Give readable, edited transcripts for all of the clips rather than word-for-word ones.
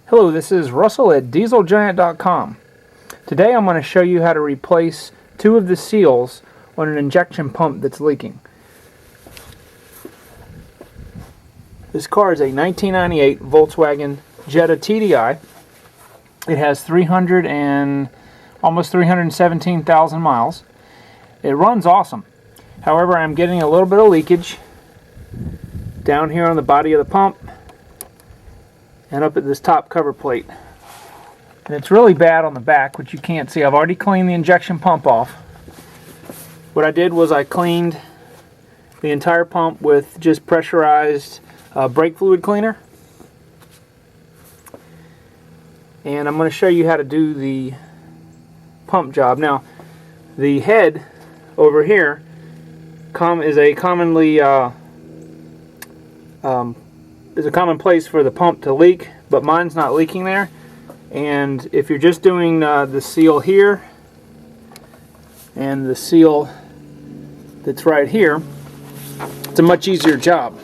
Hello, this is Russell at dieselgiant.com. Today I'm going to show you how to replace two of the seals on an injection pump that's leaking. This car is a 1998 Volkswagen Jetta Tdi. It has almost 317,000 miles. It runs awesome. However, I'm getting a little bit of leakage down here on the body of the pump and up at this top cover plate. And it's really bad on the back, which you can't see. I've already cleaned the injection pump off. What I did was I cleaned the entire pump with just pressurized brake fluid cleaner. And I'm going to show you how to do the pump job. Now, the head over here is a common place for the pump to leak, but mine's not leaking there. And if you're just doing the seal here and the seal that's right here, it's a much easier job.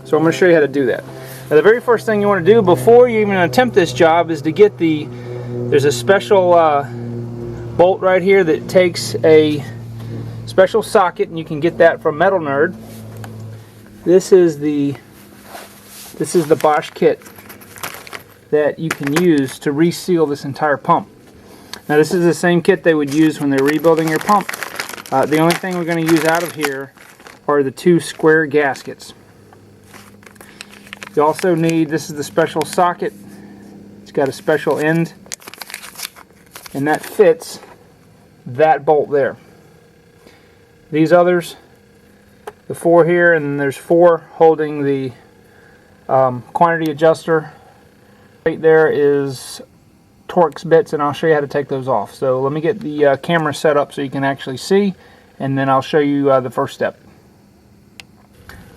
So I'm going to show you how to do that. Now, the very first thing you want to do before you even attempt this job is to get there's a special bolt right here that takes a special socket, and you can get that from Metal Nerd. This is the Bosch kit that you can use to reseal this entire pump. Now, this is the same kit they would use when they're rebuilding your pump. The only thing we're going to use out of here are the two square gaskets. You also need, this is the special socket. It's got a special end, and that fits that bolt there. These others, the four here, and then there's four holding the quantity adjuster. Right there is Torx bits, and I'll show you how to take those off. So let me get the camera set up so you can actually see, and then I'll show you the first step.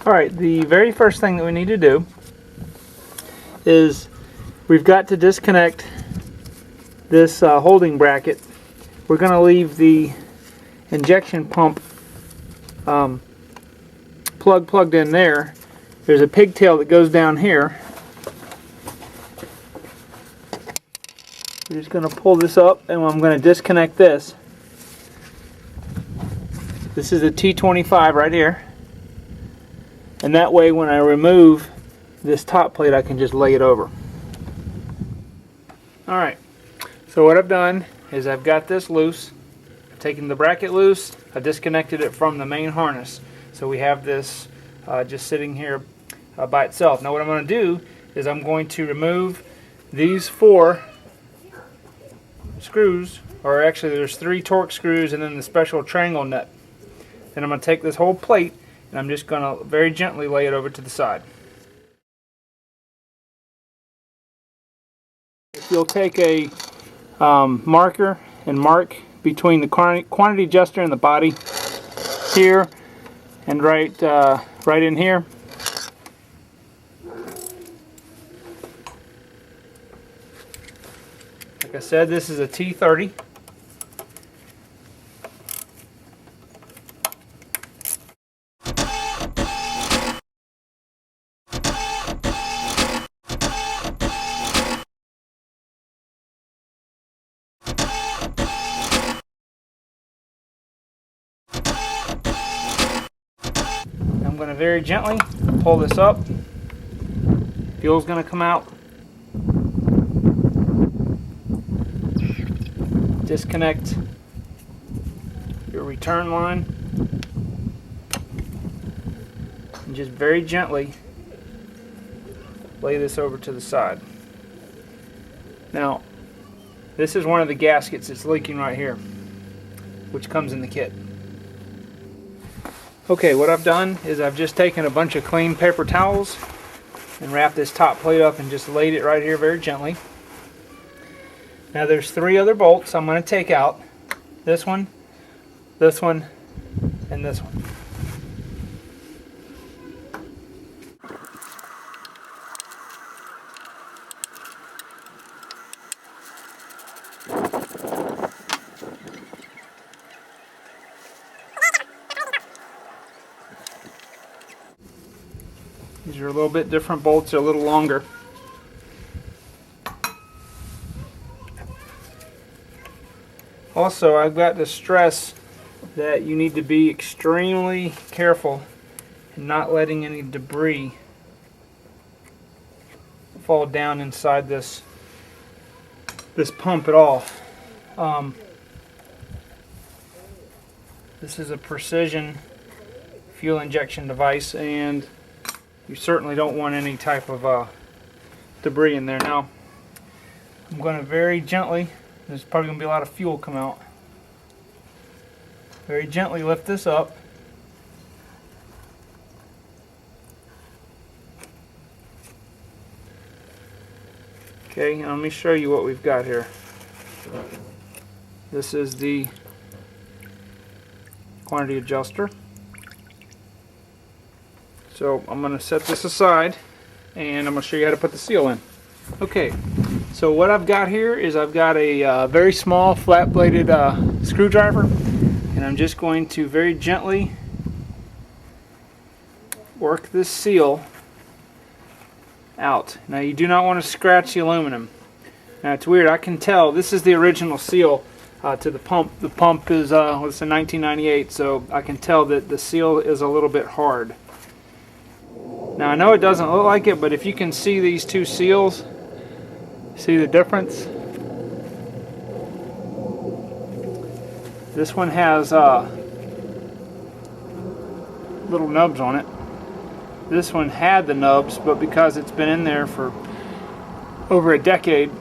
Alright, the very first thing that we need to do is we've got to disconnect this holding bracket. We're going to leave the injection pump plugged in there. There's a pigtail that goes down here. We're just going to pull this up, and I'm going to disconnect this. This is a T25 right here, and that way when I remove this top plate I can just lay it over. Alright, so what I've done is I've got this loose. I've taken the bracket loose, I disconnected it from the main harness. So we have this just sitting here by itself. Now what I'm going to do is I'm going to remove these four screws, or actually there's three Torx screws and then the special triangle nut. Then I'm going to take this whole plate and I'm just going to very gently lay it over to the side. If you'll take a marker and mark between the quantity adjuster and the body here and right in here. Like I said, this is a T30. I'm going to very gently pull this up. Fuel's going to come out. Disconnect your return line. And just very gently lay this over to the side. Now, this is one of the gaskets that's leaking right here, which comes in the kit. Okay, what I've done is I've just taken a bunch of clean paper towels and wrapped this top plate up and just laid it right here very gently. Now there's three other bolts I'm going to take out. This one, and this one. These are a little bit different bolts, they're a little longer. Also, I've got to stress that you need to be extremely careful in not letting any debris fall down inside this pump at all. This is a precision fuel injection device, and you certainly don't want any type of debris in there. Now, I'm going to very gently, there's probably going to be a lot of fuel come out, very gently lift this up. Okay, now let me show you what we've got here. This is the quantity adjuster. So I'm going to set this aside and I'm going to show you how to put the seal in. Okay, so what I've got here is I've got a very small flat bladed screwdriver, and I'm just going to very gently work this seal out. Now you do not want to scratch the aluminum. Now it's weird, I can tell this is the original seal to the pump. The pump is it's a 1998, so I can tell that the seal is a little bit hard. Now I know it doesn't look like it, but if you can see these two seals, see the difference? This one has little nubs on it. This one had the nubs, but because it's been in there for over a decade,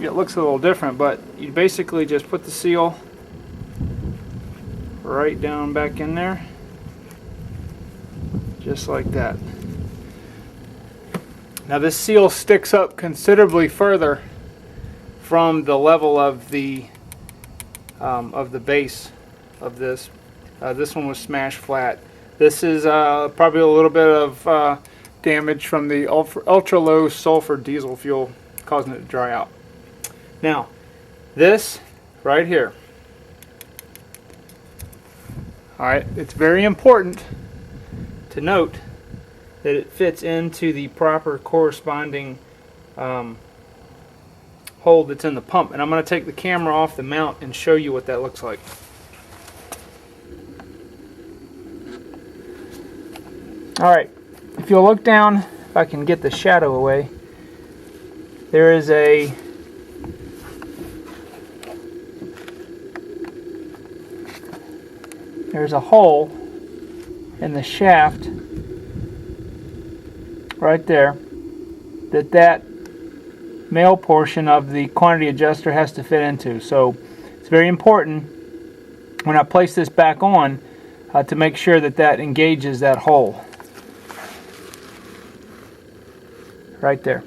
it looks a little different. But you basically just put the seal right down back in there, just like that. Now this seal sticks up considerably further from the level of the base of this. This one was smashed flat. This is probably a little bit of damage from the ultra low sulfur diesel fuel causing it to dry out. Now this right here, alright, it's very important to note that it fits into the proper corresponding hole that's in the pump. And I'm going to take the camera off the mount and show you what that looks like. Alright, if you'll look down, if I can get the shadow away, there's a hole in the shaft right there that male portion of the quantity adjuster has to fit into. So it's very important when I place this back on to make sure that engages that hole right there.